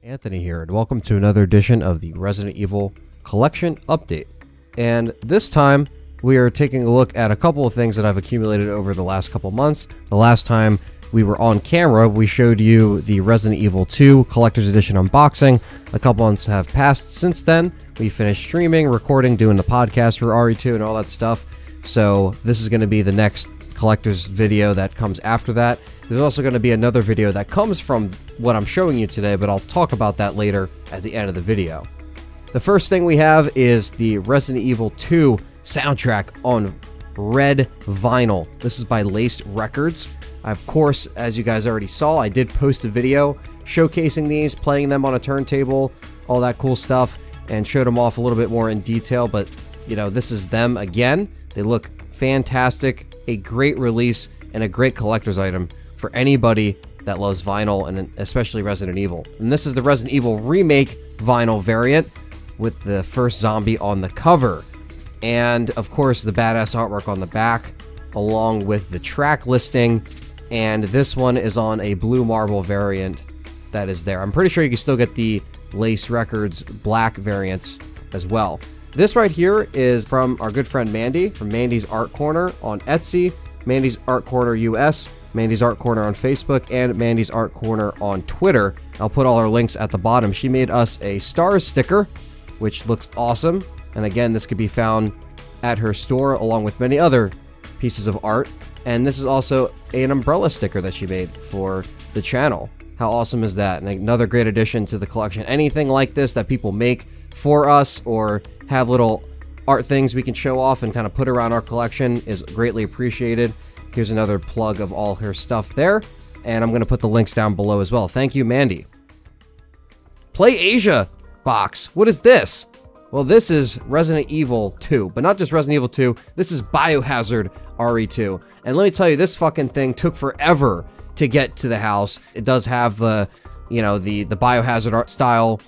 Anthony here, and welcome to another edition of the Resident Evil Collection Update. And this time, we are taking a look at a couple of things that I've accumulated over the last couple months. The last time we were on camera, we showed you the Resident Evil 2 Collector's Edition unboxing. A couple months have passed since then. We finished streaming, recording, doing the podcast for RE2 and all that stuff. So this is going to be the next collector's video that comes after that. There's also going to be another video that comes from what I'm showing you today, but I'll talk about that later at the end of the video. The first thing we have is the Resident Evil 2 soundtrack on red vinyl. This is by Laced Records. Of course, as you guys already saw, I did post a video showcasing these, playing them on a turntable, all that cool stuff, and showed them off a little bit more in detail, but, you know, this is them again. They look fantastic, a great release, and a great collector's item for anybody that loves vinyl, and especially Resident Evil. And this is the Resident Evil Remake vinyl variant with the first zombie on the cover. And, of course, the badass artwork on the back, along with the track listing. And this one is on a blue marble variant that is there. I'm pretty sure you can still get the Lace Records black variants as well. This right here is from our good friend Mandy, from Mandys Art Corner on Etsy, Mandys Art Corner US, Mandys Art Corner on Facebook, and Mandys Art Corner on Twitter. I'll put all our links at the bottom. She made us a stars sticker, which looks awesome. And again, this could be found at her store along with many other pieces of art. And this is also an umbrella sticker that she made for the channel. How awesome is that? And another great addition to the collection. Anything like this that people make for us or have little art things we can show off and kind of put around our collection is greatly appreciated. Here's another plug of all her stuff there, and I'm going to put the links down below as well. Thank you, Mandy. Play Asia box. What is this? Well, this is Resident Evil 2, but not just Resident Evil 2. This is Biohazard RE2. And let me tell you, this fucking thing took forever to get to the house. It does have the, you know, the Biohazard art style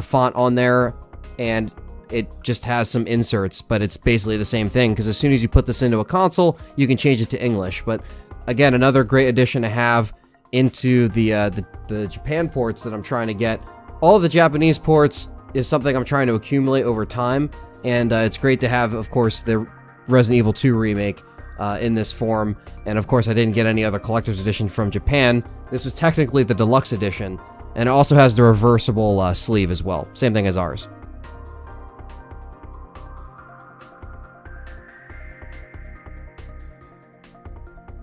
font on there, and it just has some inserts, but it's basically the same thing, because as soon as you put this into a console, you can change it to English. But again, another great addition to have into the Japan ports that I'm trying to get. All of the Japanese ports is something I'm trying to accumulate over time, and it's great to have, of course, the Resident Evil 2 remake in this form. And of course, I didn't get any other collector's edition from Japan. This was technically the Deluxe edition, and it also has the reversible sleeve as well. Same thing as ours.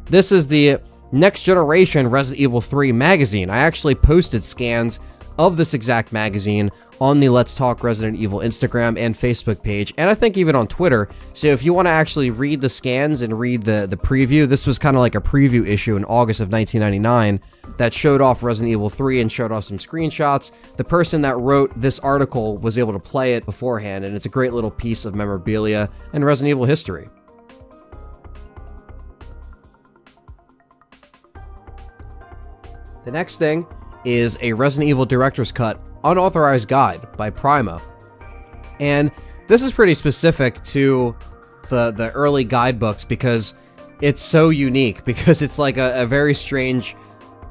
This is the Next Generation Resident Evil 3 magazine. I actually posted scans of this exact magazine on the Let's Talk Resident Evil Instagram and Facebook page, and I think even on Twitter. So if you want to actually read the scans and read the preview, this was kind of like a preview issue in August of 1999 that showed off Resident Evil 3 and showed off some screenshots. The person that wrote this article was able to play it beforehand, and it's a great little piece of memorabilia and Resident Evil history. The next thing is a Resident Evil Director's Cut Unauthorized Guide by Prima. And this is pretty specific to the early guidebooks because it's so unique, because it's like a very strange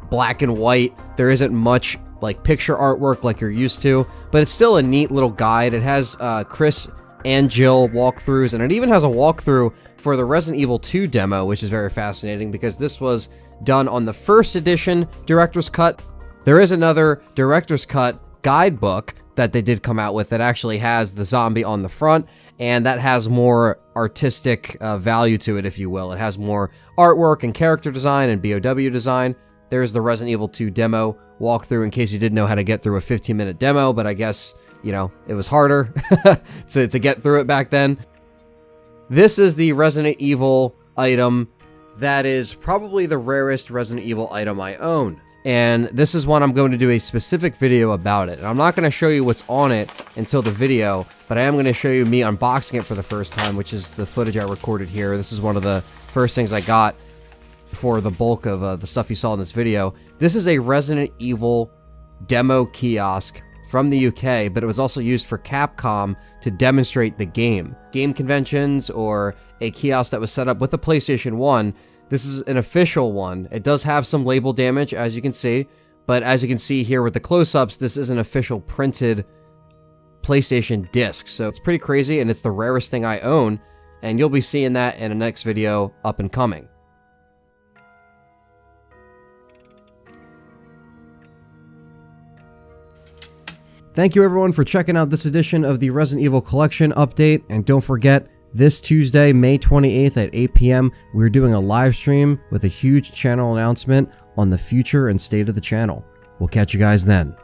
black and white. There isn't much like picture artwork like you're used to, but it's still a neat little guide. It has Chris and Jill walkthroughs, and it even has a walkthrough for the Resident Evil 2 demo, which is very fascinating because this was done on the first edition Director's Cut. There is another Director's Cut guidebook that they did come out with that actually has the zombie on the front, and that has more artistic value to it, if you will. It has more artwork and character design and BOW design. There's the Resident Evil 2 demo walkthrough in case you didn't know how to get through a 15-minute demo, but I guess, you know, it was harder to get through it back then. This is the Resident Evil item that is probably the rarest Resident Evil item I own. And this is one I'm going to do a specific video about it. And I'm not going to show you what's on it until the video, but I am going to show you me unboxing it for the first time, which is the footage I recorded here. This is one of the first things I got for the bulk of the stuff you saw in this video. This is a Resident Evil demo kiosk from the UK, but it was also used for Capcom to demonstrate the game. Game conventions or a kiosk that was set up with the PlayStation 1. This is an official one. It does have some label damage, as you can see, But as you can see here with the close-ups, this is an official printed PlayStation disc. So it's pretty crazy, and it's the rarest thing I own, and you'll be seeing that in a next video up and coming. Thank you everyone for checking out this edition of the Resident Evil Collection update, and don't forget, this Tuesday, May 28th at 8 p.m., we're doing a live stream with a huge channel announcement on the future and state of the channel. We'll catch you guys then.